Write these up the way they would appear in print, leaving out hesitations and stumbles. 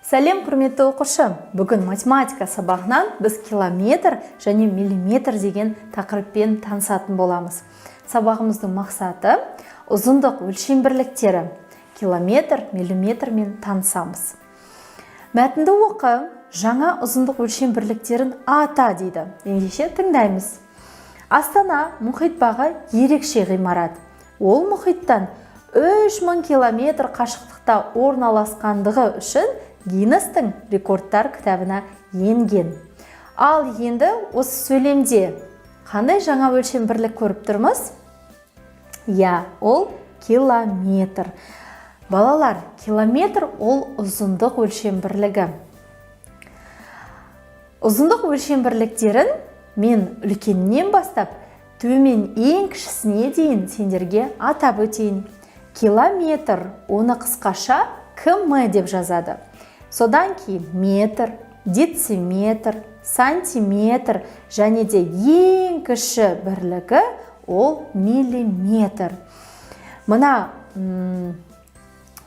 Сәлем, құрметті оқушы. Бүгін математика сабағынан біз километр және миллиметр деген тақырыппен танысатын боламыз. Сабағымыздың мақсаты ұзындық өлшем бірліктері километр, миллиметрмен танысамыз. Мәтінді оқы, жаңа ұзындық өлшем бірліктерін ата дейді. Ендеше тыңдаймыз. Астана мұхит бағы ерекше ғимарат. Ол мұхиттан 3000 километр қашықтықта орналасқандығы үшін Гиннестің рекордтар кітабына енген. Ал енді осы сөйлемде қандай жаңа өлшем бірлік көріп тұрмыз? Ол километр. Балалар, километр ол ұзындық өлшем бірлігі. Ұзындық өлшем бірліктерін мен үлкеннен бастап төмен ең кішісіне дейін сендерге атап өтейін. Километр, оны қысқаша км деп жазады. Содан кейін метр, дециметр, сантиметр және де ең кіші бірлігі ол миллиметр. Мына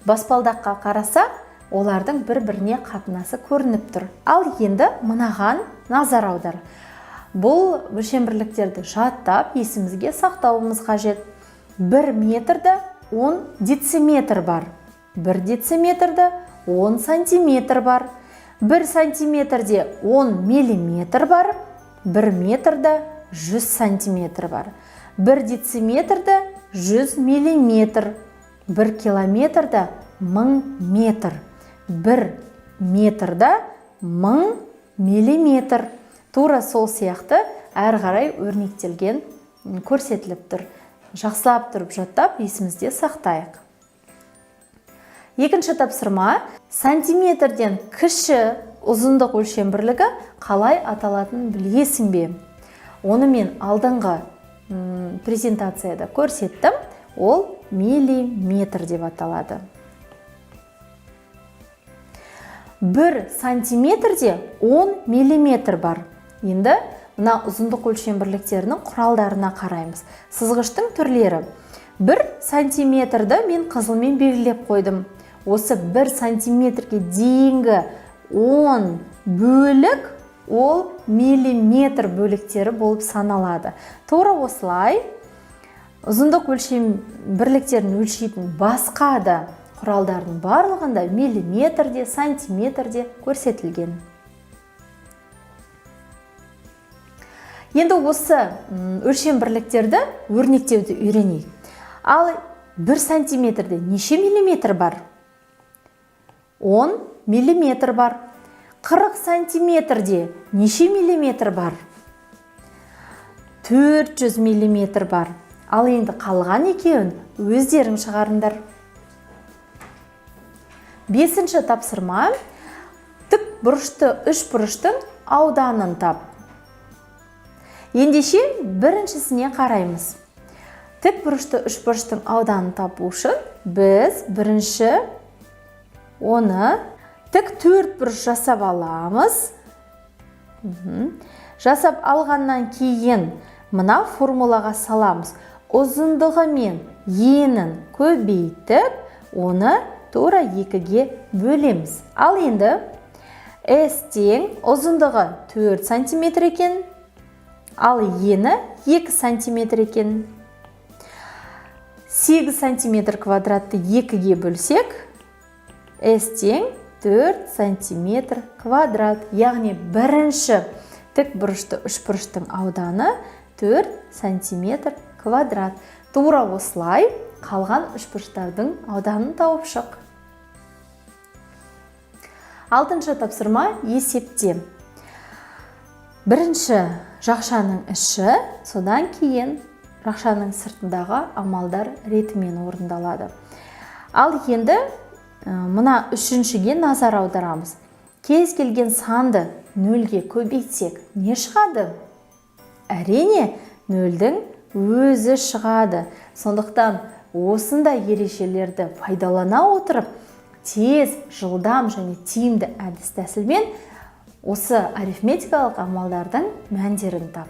баспалдаққа қараса, олардың бір-біріне қатынасы көрініп тұр. Ал енді мынаған назар аудар. Бұл өлшем бірліктерді жаттап, есімізге сақтауымыз қажет. 1 метрді 10 дециметр бар. 1 дециметрді 10 сантиметр бар. 1 сантиметрде 10 миллиметр бар. 1 метрді 100 сантиметр бар. 1 дециметрді 100 миллиметр. 1 километрді 1000 метр. 1 метрді 1000 миллиметр. Тура сол сияқты әр қарай өрнектелген көрсетіліп тұр. Жақсылап тұрып жаттап, есімізде сақтайық. Екінші тапсырма, сантиметрден кіші ұзындық өлшем бірлігі қалай аталатынын білесің бе? Оны мен алдыңғы презентацияда көрсеттім. Ол миллиметр деп аталады. 1 сантиметрде 10 миллиметр бар. Енді мына ұзындық өлшем бірліктерінің құралдарына қараймыз. Сызғыштың түрлері. 1 сантиметрді мен қызылмен белгілеп қойдым. Осы 1 сантиметрге дейінгі 10 бөлік ол миллиметр бөліктері болып саналады. Тура осылай ұзындық өлшем бірліктерін өлшейтін басқа да құралдардың барлығында миллиметрде, сантиметрде көрсетілген. Енді осы өлшем бірліктерді өрнектеуді үйренейік. Ал 1 сантиметрде неше миллиметр бар? 10 миллиметр бар. 40 сантиметрде неше миллиметр бар? 400 миллиметр бар. Ал енді қалған екеуін өздерің шығарыңдар. 5-ші тапсырма, тік бұрышты үш бұрыштың ауданын тап. Ендеше біріншісіне қараймыз. Тік бұрышты үш бұрыштың ауданын табу үшін біз бірінші оны тік төрт бұрыш жасап аламыз. Жасап алғаннан кейін мына формулаға саламыз. Ұзындығы мен енін көбейтіп, оны тура 2-ге бөлеміз. Ал енді S тең ұзындығы 4 сантиметр екен, ал ені 2 сантиметр екен. 8 сантиметр квадратты 2-ге бөлсек, S тең 4 сантиметр квадрат. Яғни бірінші тік бұрышты үш бұрыштың ауданы 4 сантиметр квадрат. Тура осылай қалған үш бұрыштардың ауданын тауып шық. 6-шы тапсырма есепте. Бірінші жақшаның іші, содан кейін жақшаның сыртындағы амалдар ретімен орындалады. Ал енді мына үшіншіге назар аударамыз. Кез келген санды нөлге көбейтсек, не шығады? Әрине, нөлдің өзі шығады. Сондықтан осындай ережелерді пайдалана отырып, тез, жылдам және тиімді әдіс тәсілмен осы арифметикалық амалдардың мәндерін тап.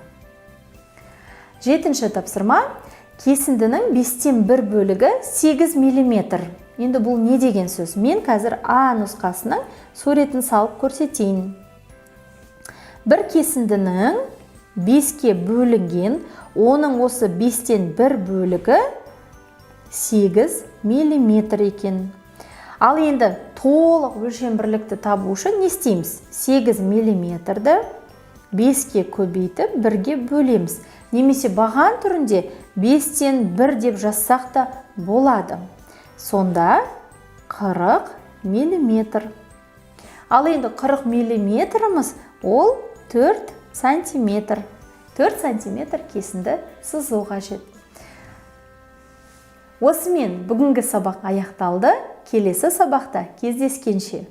7-ші тапсырма, кесіндінің 5-тен 1 бөлігі 8 мм. Енді бұл не деген сөз? Мен қазір А нұсқасының суретін салып көрсетейін. Бір кесіндінің 5-ке бөлінген, оның осы 5-тен 1 бөлігі 8 мм екен. Ал енді толық өлшем бірлікті табу үшін не істейміз? 8 мм-ді 5-ке көбейтіп 1-ге бөлеміз. Немесе баған түрінде 5-тен 1 деп жазсақ та болады. Сонда 40 мм. Ал енді 40 мм-ымыз ол 4 сантиметр. 4 сантиметр кесінді сызу қажет. Осымен бүгінгі сабақ аяқталды. Келесі сабақта кездескенше.